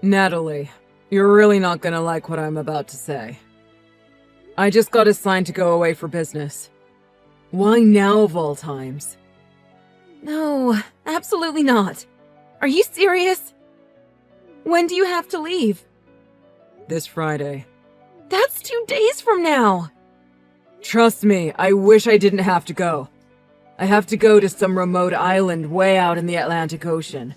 Natalie, you're really not gonna like what I'm about to say. I just got assigned to go away for business. Why now of all times? No, absolutely not. Are you serious? When do you have to leave? This Friday. That's 2 days from now. Trust me, I wish I didn't have to go. I have to go to some remote island way out in the Atlantic Ocean.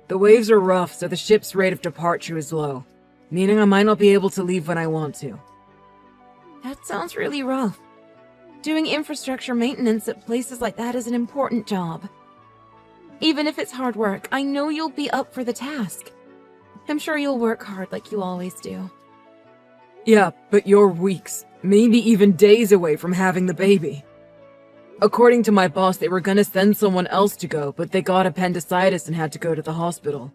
The waves are rough, so the ship's rate of departure is low, meaning I might not be able to leave when I want to. That sounds really rough. Doing infrastructure maintenance at places like that is an important job. Even if it's hard work, I know you'll be up for the task. I'm sure you'll work hard like you always do. Yeah, but you're weeks, maybe even days away from having the baby. According to my boss, they were gonna send someone else to go, but they got appendicitis and had to go to the hospital.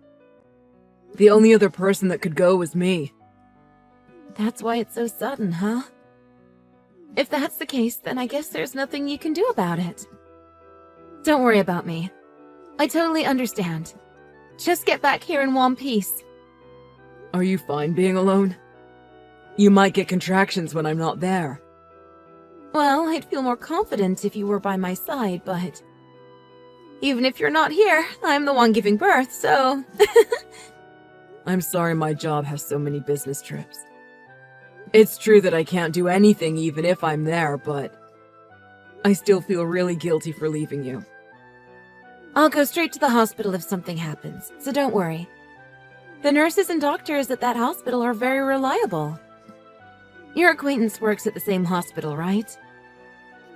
The only other person that could go was me. That's why it's so sudden, huh? If that's the case, then I guess there's nothing you can do about it. Don't worry about me. I totally understand. Just get back here in one piece. Are you fine being alone? You might get contractions when I'm not there. Well, I'd feel more confident if you were by my side, but... even if you're not here, I'm the one giving birth, so... I'm sorry my job has so many business trips. It's true that I can't do anything even if I'm there, but... I still feel really guilty for leaving you. I'll go straight to the hospital if something happens, so don't worry. The nurses and doctors at that hospital are very reliable. Your acquaintance works at the same hospital, right?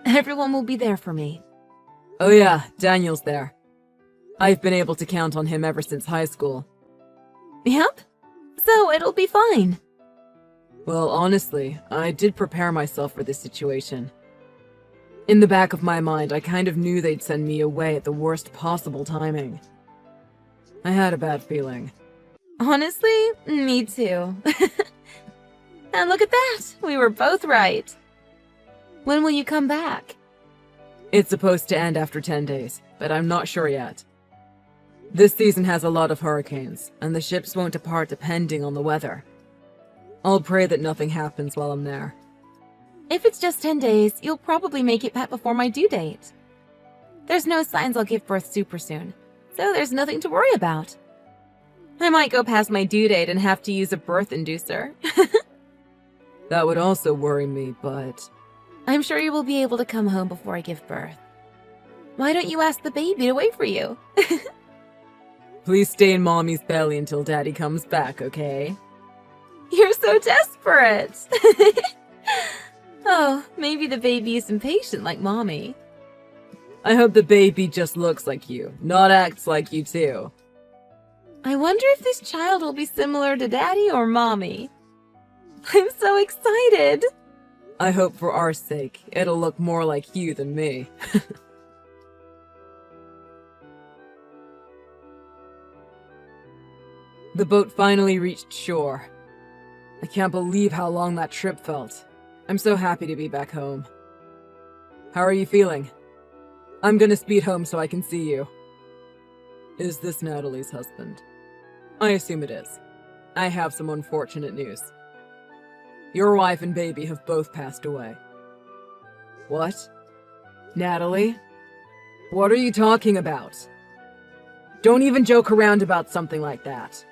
Everyone will be there for me. Oh yeah, Daniel's there. I've been able to count on him ever since high school. Yep. So it'll be fine. Well, honestly, I did prepare myself for this situation. In the back of my mind, I kind of knew they'd send me away at the worst possible timing. I had a bad feeling. Honestly, me too. And look at that! We were both right. When will you come back? It's supposed to end after 10 days, but I'm not sure yet. This season has a lot of hurricanes, and the ships won't depart depending on the weather. I'll pray that nothing happens while I'm there. If it's just 10 days, you'll probably make it back before my due date. There's no signs I'll give birth super soon, so there's nothing to worry about. I might go past my due date and have to use a birth inducer. That would also worry me, but... I'm sure you will be able to come home before I give birth. Why don't you ask the baby to wait for you? Please stay in Mommy's belly until Daddy comes back, okay? You're so desperate! Oh, maybe the baby is impatient like Mommy. I hope the baby just looks like you, not acts like you too. I wonder if this child will be similar to Daddy or Mommy. I'm so excited! I hope for our sake, it'll look more like you than me. The boat finally reached shore. I can't believe how long that trip felt. I'm so happy to be back home. How are you feeling? I'm gonna speed home so I can see you. Is this Natalie's husband? I assume it is. I have some unfortunate news. Your wife and baby have both passed away. What? Natalie? What are you talking about? Don't even joke around about something like that.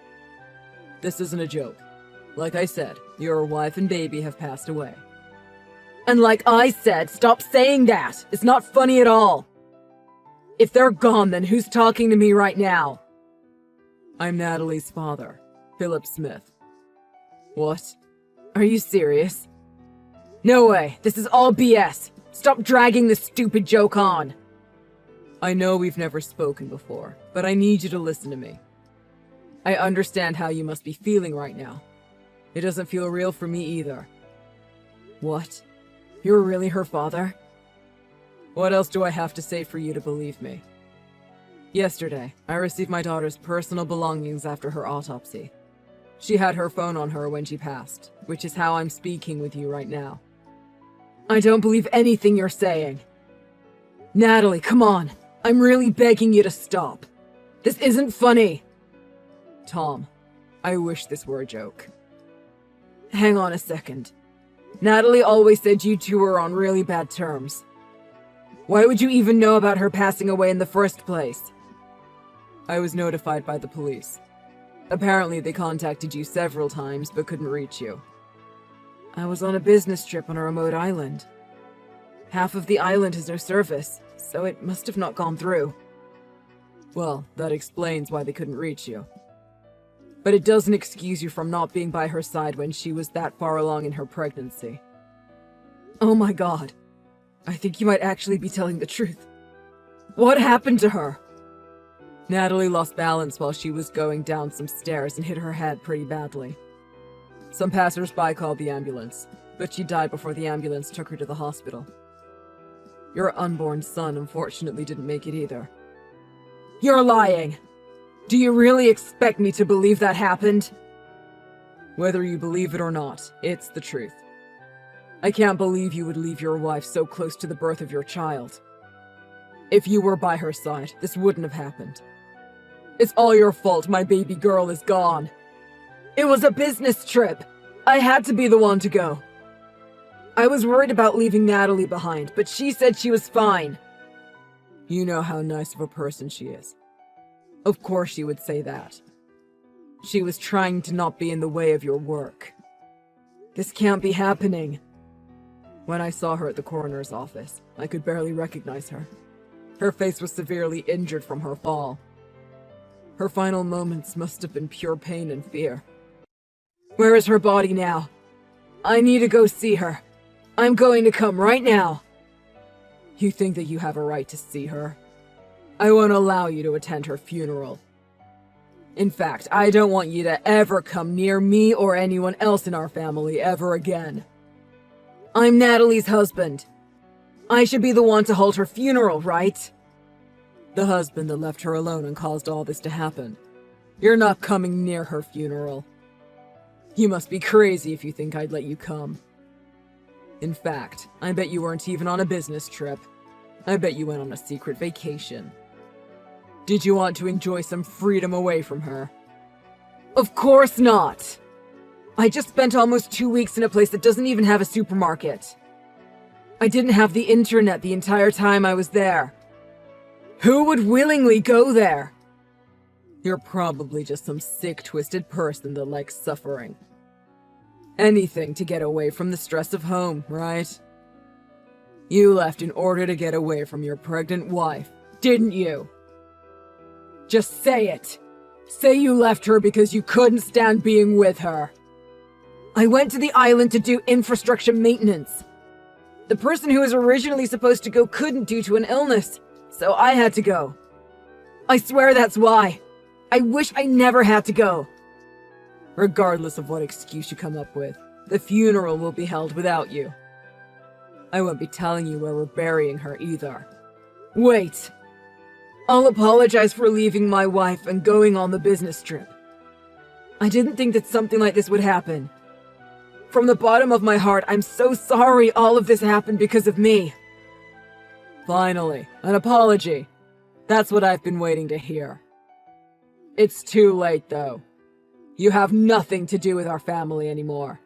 This isn't a joke. Like I said, your wife and baby have passed away. And like I said, stop saying that! It's not funny at all! If they're gone, then who's talking to me right now? I'm Natalie's father, Philip Smith. What? Are you serious? No way, this is all BS! Stop dragging this stupid joke on! I know we've never spoken before, but I need you to listen to me. I understand how you must be feeling right now. It doesn't feel real for me either. What? You're really her father? What else do I have to say for you to believe me? Yesterday, I received my daughter's personal belongings after her autopsy. She had her phone on her when she passed, which is how I'm speaking with you right now. I don't believe anything you're saying. Natalie, come on. I'm really begging you to stop. This isn't funny. Tom, I wish this were a joke. Hang on a second. Natalie always said you two were on really bad terms. Why would you even know about her passing away in the first place? I was notified by the police. Apparently they contacted you several times but couldn't reach you. I was on a business trip on a remote island. Half of the island has no service, so it must have not gone through. Well, that explains why they couldn't reach you. But it doesn't excuse you from not being by her side when she was that far along in her pregnancy. Oh my god. I think you might actually be telling the truth. What happened to her? Natalie lost balance while she was going down some stairs and hit her head pretty badly. Some passers-by called the ambulance, but she died before the ambulance took her to the hospital. Your unborn son unfortunately didn't make it either. You're lying! Do you really expect me to believe that happened? Whether you believe it or not, it's the truth. I can't believe you would leave your wife so close to the birth of your child. If you were by her side, this wouldn't have happened. It's all your fault my baby girl is gone. It was a business trip. I had to be the one to go. I was worried about leaving Natalie behind, but she said she was fine. You know how nice of a person she is. Of course she would say that. She was trying to not be in the way of your work. This can't be happening. When I saw her at the coroner's office, I could barely recognize her. Her face was severely injured from her fall. Her final moments must have been pure pain and fear. Where is her body now? I need to go see her. I'm going to come right now. You think that you have a right to see her? I won't allow you to attend her funeral. In fact, I don't want you to ever come near me or anyone else in our family ever again. I'm Natalie's husband. I should be the one to hold her funeral, right? The husband that left her alone and caused all this to happen. You're not coming near her funeral. You must be crazy if you think I'd let you come. In fact, I bet you weren't even on a business trip. I bet you went on a secret vacation. Did you want to enjoy some freedom away from her? Of course not! I just spent almost 2 weeks in a place that doesn't even have a supermarket. I didn't have the internet the entire time I was there. Who would willingly go there? You're probably just some sick, twisted person that likes suffering. Anything to get away from the stress of home, right? You left in order to get away from your pregnant wife, didn't you? Just say it. Say you left her because you couldn't stand being with her. I went to the island to do infrastructure maintenance. The person who was originally supposed to go couldn't due to an illness, so I had to go. I swear that's why. I wish I never had to go. Regardless of what excuse you come up with, the funeral will be held without you. I won't be telling you where we're burying her either. Wait! I'll apologize for leaving my wife and going on the business trip. I didn't think that something like this would happen. From the bottom of my heart, I'm so sorry all of this happened because of me. Finally, an apology. That's what I've been waiting to hear. It's too late, though. You have nothing to do with our family anymore.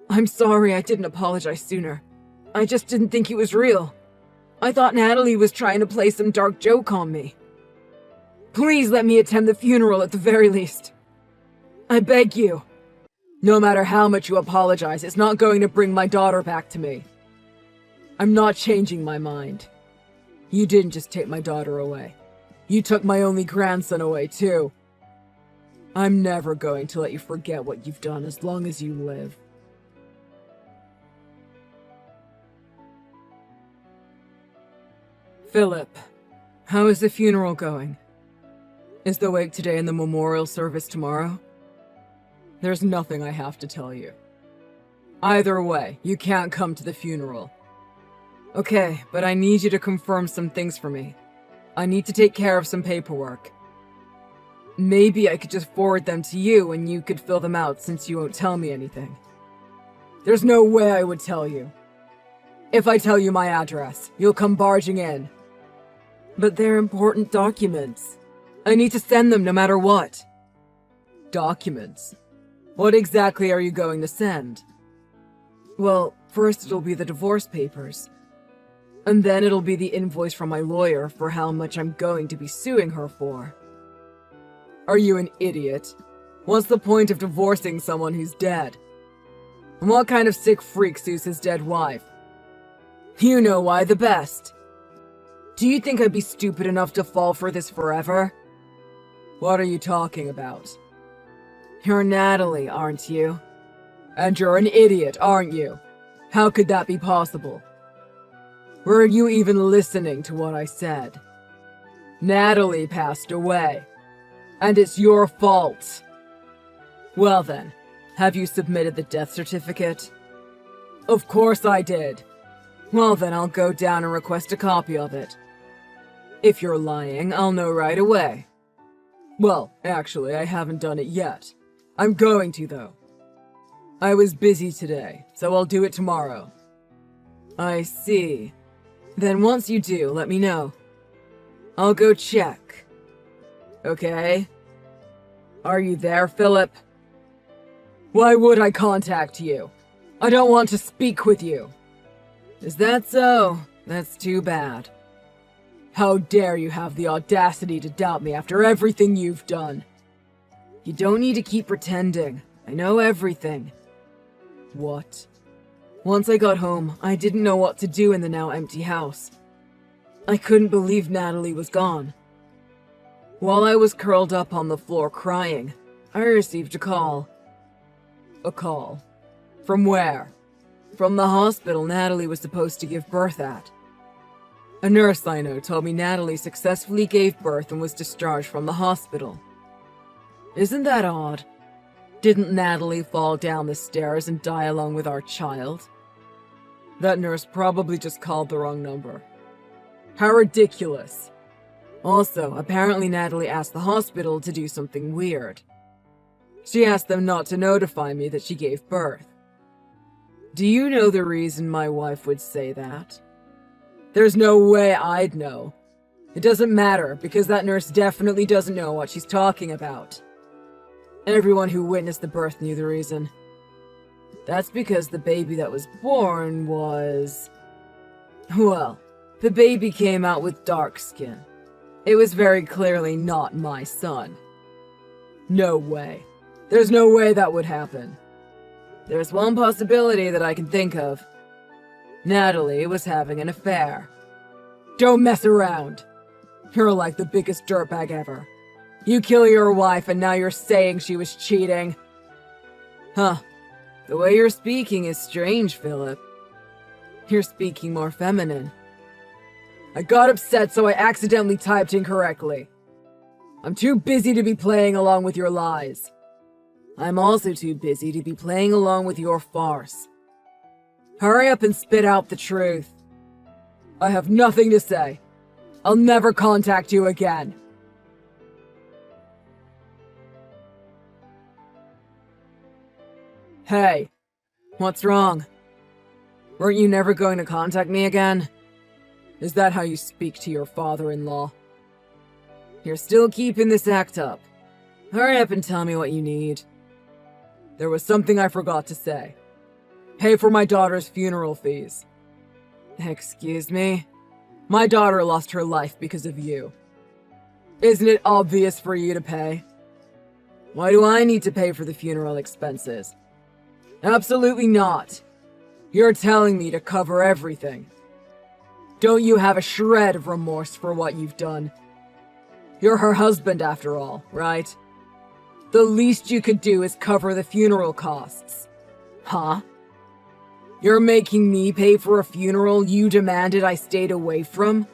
I'm sorry I didn't apologize sooner. I just didn't think it was real. I thought Natalie was trying to play some dark joke on me. Please let me attend the funeral at the very least. I beg you. No matter how much you apologize, it's not going to bring my daughter back to me. I'm not changing my mind. You didn't just take my daughter away. You took my only grandson away, too. I'm never going to let you forget what you've done as long as you live. Philip, how is the funeral going? Is the wake today and the memorial service tomorrow? There's nothing I have to tell you. Either way, you can't come to the funeral. Okay, but I need you to confirm some things for me. I need to take care of some paperwork. Maybe I could just forward them to you and you could fill them out since you won't tell me anything. There's no way I would tell you. If I tell you my address, you'll come barging in. But they're important documents. I need to send them no matter what. documents. What exactly are you going to send? Well, first it'll be the divorce papers. And then it'll be the invoice from my lawyer for how much I'm going to be suing her for. Are you an idiot? What's the point of divorcing someone who's dead? And what kind of sick freak sues his dead wife? You know why the best. Do you think I'd be stupid enough to fall for this forever? What are you talking about? You're Natalie, aren't you? And you're an idiot, aren't you? How could that be possible? Were you even listening to what I said? Natalie passed away. And it's your fault. Well then, have you submitted the death certificate? Of course I did. Well then, I'll go down and request a copy of it. If you're lying, I'll know right away. Well, actually, I haven't done it yet. I'm going to, though. I was busy today, so I'll do it tomorrow. I see. Then once you do, let me know. I'll go check. Okay? Are you there, Philip? Why would I contact you? I don't want to speak with you. Is that so? That's too bad. How dare you have the audacity to doubt me after everything you've done? You don't need to keep pretending. I know everything. What? Once I got home, I didn't know what to do in the now empty house. I couldn't believe Natalie was gone. While I was curled up on the floor crying, I received a call. A call? From where? From the hospital Natalie was supposed to give birth at. A nurse I know told me Natalie successfully gave birth and was discharged from the hospital. Isn't that odd? Didn't Natalie fall down the stairs and die along with our child? That nurse probably just called the wrong number. How ridiculous. Also, apparently Natalie asked the hospital to do something weird. She asked them not to notify me that she gave birth. Do you know the reason my wife would say that? There's no way I'd know. It doesn't matter, because that nurse definitely doesn't know what she's talking about. Everyone who witnessed the birth knew the reason. That's because the baby that was born was... Well, the baby came out with dark skin. It was very clearly not my son. No way. There's no way that would happen. There's one possibility that I can think of. Natalie was having an affair. Don't mess around. You're like the biggest dirtbag ever. You kill your wife and now you're saying she was cheating. Huh. The way you're speaking is strange, Philip. You're speaking more feminine. I got upset so I accidentally typed incorrectly. I'm too busy to be playing along with your lies. I'm also too busy to be playing along with your farce. Hurry up and spit out the truth. I have nothing to say. I'll never contact you again. Hey, what's wrong? Weren't you never going to contact me again? Is that how you speak to your father-in-law? You're still keeping this act up. Hurry up and tell me what you need. There was something I forgot to say. Pay for my daughter's funeral fees. Excuse me? My daughter lost her life because of you. Isn't it obvious for you to pay? Why do I need to pay for the funeral expenses? Absolutely not. You're telling me to cover everything. Don't you have a shred of remorse for what you've done? You're her husband after all, right? The least you could do is cover the funeral costs. Huh? You're making me pay for a funeral you demanded I stayed away from?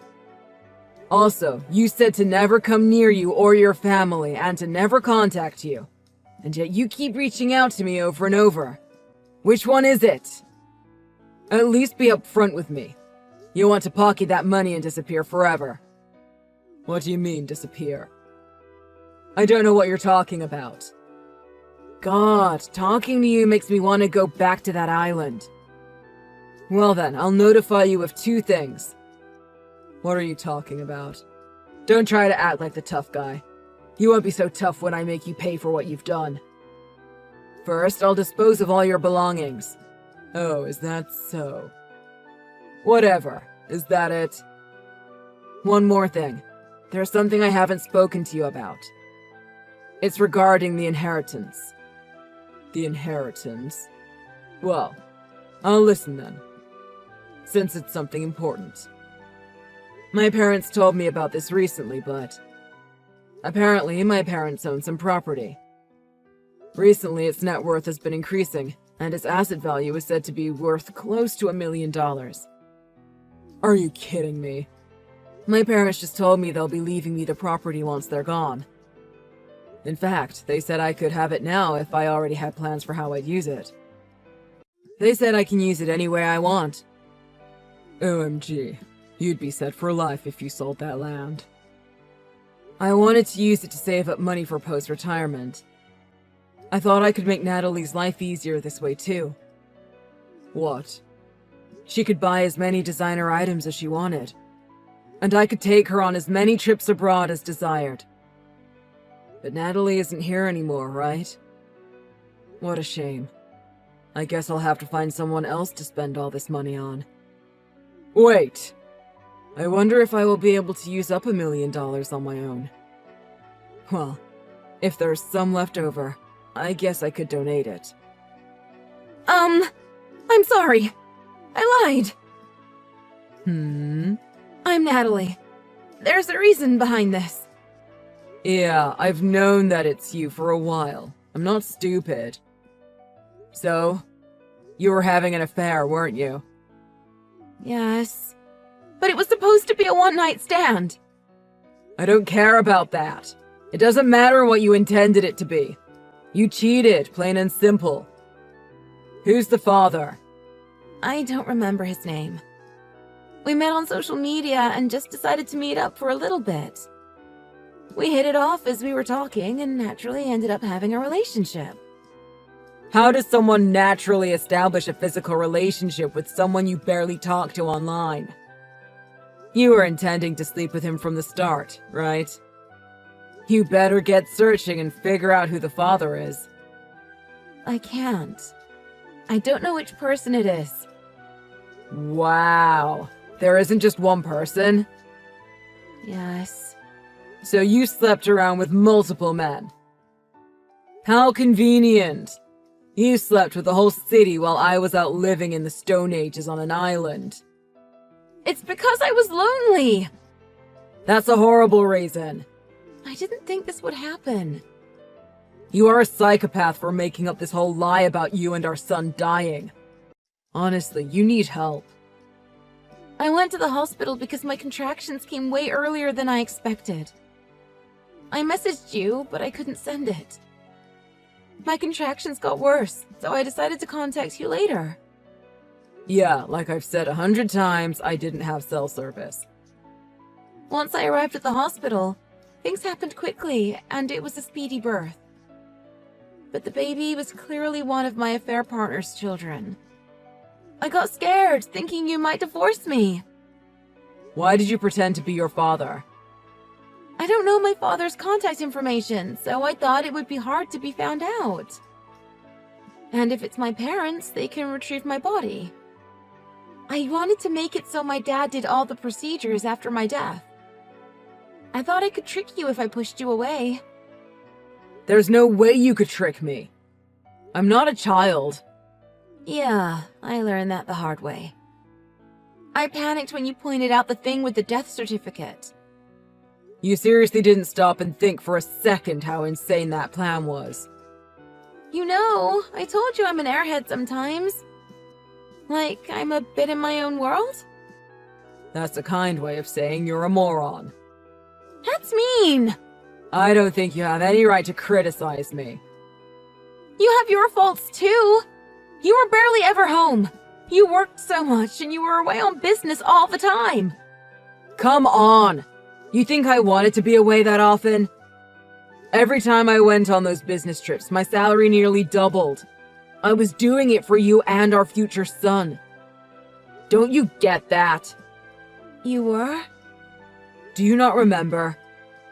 Also, you said to never come near you or your family and to never contact you. And yet you keep reaching out to me over and over. Which one is it? At least be upfront with me. You want to pocket that money and disappear forever. What do you mean, disappear? I don't know what you're talking about. God, talking to you makes me want to go back to that island. Well then, I'll notify you of 2 things. What are you talking about? Don't try to act like the tough guy. You won't be so tough when I make you pay for what you've done. First, I'll dispose of all your belongings. Oh, is that so? Whatever. Is that it? One more thing. There's something I haven't spoken to you about. It's regarding the inheritance. The inheritance? Well, I'll listen then, since it's something important. My parents told me about this recently, but apparently my parents own some property. Recently, its net worth has been increasing, and its asset value is said to be worth close to $1 million. Are you kidding me? My parents just told me they'll be leaving me the property once they're gone. In fact, they said I could have it now if I already had plans for how I'd use it. They said I can use it any way I want. OMG, you'd be set for life if you sold that land. I wanted to use it to save up money for post-retirement. I thought I could make Natalie's life easier this way too. What? She could buy as many designer items as she wanted, and I could take her on as many trips abroad as desired. But Natalie isn't here anymore, right? What a shame. I guess I'll have to find someone else to spend all this money on. Wait! I wonder if I will be able to use up $1 million on my own. Well, if there's some left over, I guess I could donate it. I'm sorry. I lied. I'm Natalie. There's a reason behind this. Yeah, I've known that it's you for a while. I'm not stupid. So, you were having an affair, weren't you? Yes. But it was supposed to be a one-night stand. I don't care about that. It doesn't matter what you intended it to be. You cheated, plain and simple. Who's the father? I don't remember his name. We met on social media and just decided to meet up for a little bit. We hit it off as we were talking and naturally ended up having a relationship. How does someone naturally establish a physical relationship with someone you barely talk to online? You were intending to sleep with him from the start, right? You better get searching and figure out who the father is. I can't. I don't know which person it is. Wow. There isn't just one person? Yes. So you slept around with multiple men. How convenient. You slept with the whole city while I was out living in the Stone Ages on an island. It's because I was lonely. That's a horrible reason. I didn't think this would happen. You are a psychopath for making up this whole lie about you and our son dying. Honestly, you need help. I went to the hospital because my contractions came way earlier than I expected. I messaged you, but I couldn't send it. My contractions got worse, so I decided to contact you later. Yeah, like I've said 100 times, I didn't have cell service. Once I arrived at the hospital, things happened quickly, and it was a speedy birth. But the baby was clearly one of my affair partner's children. I got scared, thinking you might divorce me. Why did you pretend to be your father? I don't know my father's contact information, so I thought it would be hard to be found out. And if it's my parents, they can retrieve my body. I wanted to make it so my dad did all the procedures after my death. I thought I could trick you if I pushed you away. There's no way you could trick me. I'm not a child. Yeah, I learned that the hard way. I panicked when you pointed out the thing with the death certificate. You seriously didn't stop and think for a second how insane that plan was. You know, I told you I'm an airhead sometimes. Like, I'm a bit in my own world? That's a kind way of saying you're a moron. That's mean! I don't think you have any right to criticize me. You have your faults too! You were barely ever home. You worked so much and you were away on business all the time. Come on! You think I wanted to be away that often? Every time I went on those business trips, my salary nearly doubled. I was doing it for you and our future son. Don't you get that? You were? Do you not remember?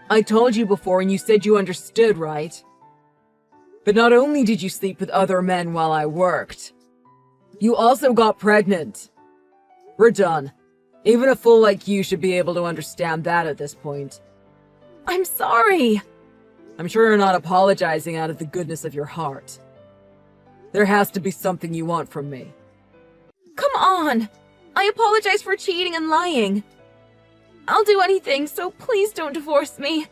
I told you before and you said you understood, right? But not only did you sleep with other men while I worked, you also got pregnant. We're done. Even a fool like you should be able to understand that at this point. I'm sorry. I'm sure you're not apologizing out of the goodness of your heart. There has to be something you want from me. Come on. I apologize for cheating and lying. I'll do anything, so please don't divorce me.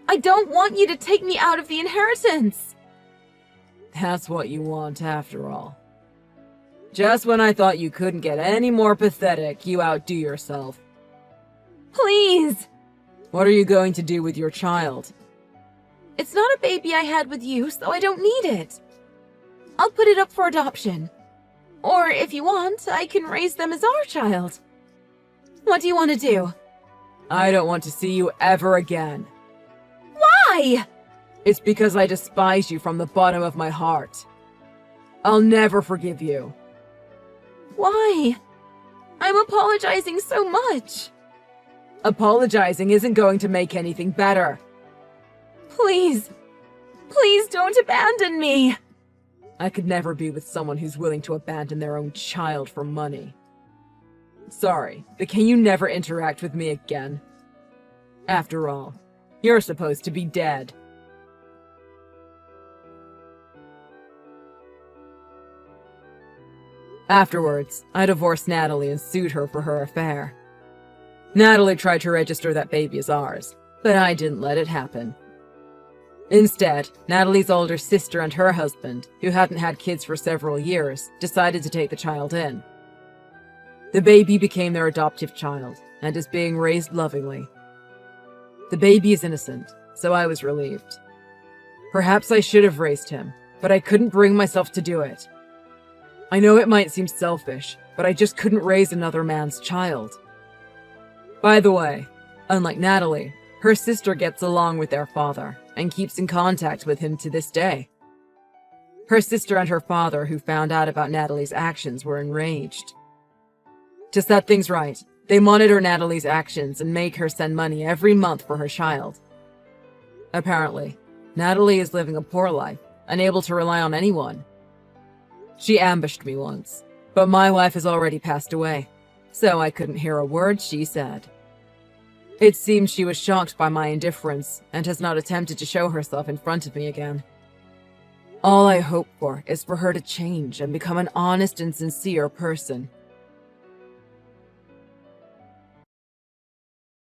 I don't want you to take me out of the inheritance. That's what you want after all. Just when I thought you couldn't get any more pathetic, you outdo yourself. Please. What are you going to do with your child? It's not a baby I had with you, so I don't need it. I'll put it up for adoption. Or if you want, I can raise them as our child. What do you want to do? I don't want to see you ever again. Why? It's because I despise you from the bottom of my heart. I'll never forgive you. Why? I'm apologizing so much. Apologizing isn't going to make anything better. Please. Please don't abandon me. I could never be with someone who's willing to abandon their own child for money. Sorry, but can you never interact with me again? After all, you're supposed to be dead. Afterwards, I divorced Natalie and sued her for her affair. Natalie tried to register that baby as ours, but I didn't let it happen. Instead, Natalie's older sister and her husband, who hadn't had kids for several years, decided to take the child in. The baby became their adoptive child and is being raised lovingly. The baby is innocent, so I was relieved. Perhaps I should have raised him, but I couldn't bring myself to do it. I know it might seem selfish, but I just couldn't raise another man's child. By the way, unlike Natalie, her sister gets along with their father and keeps in contact with him to this day. Her sister and her father, who found out about Natalie's actions, were enraged. To set things right, they monitor Natalie's actions and make her send money every month for her child. Apparently, Natalie is living a poor life, unable to rely on anyone. She ambushed me once, but my wife has already passed away, so I couldn't hear a word she said. It seems she was shocked by my indifference and has not attempted to show herself in front of me again. All I hope for is for her to change and become an honest and sincere person.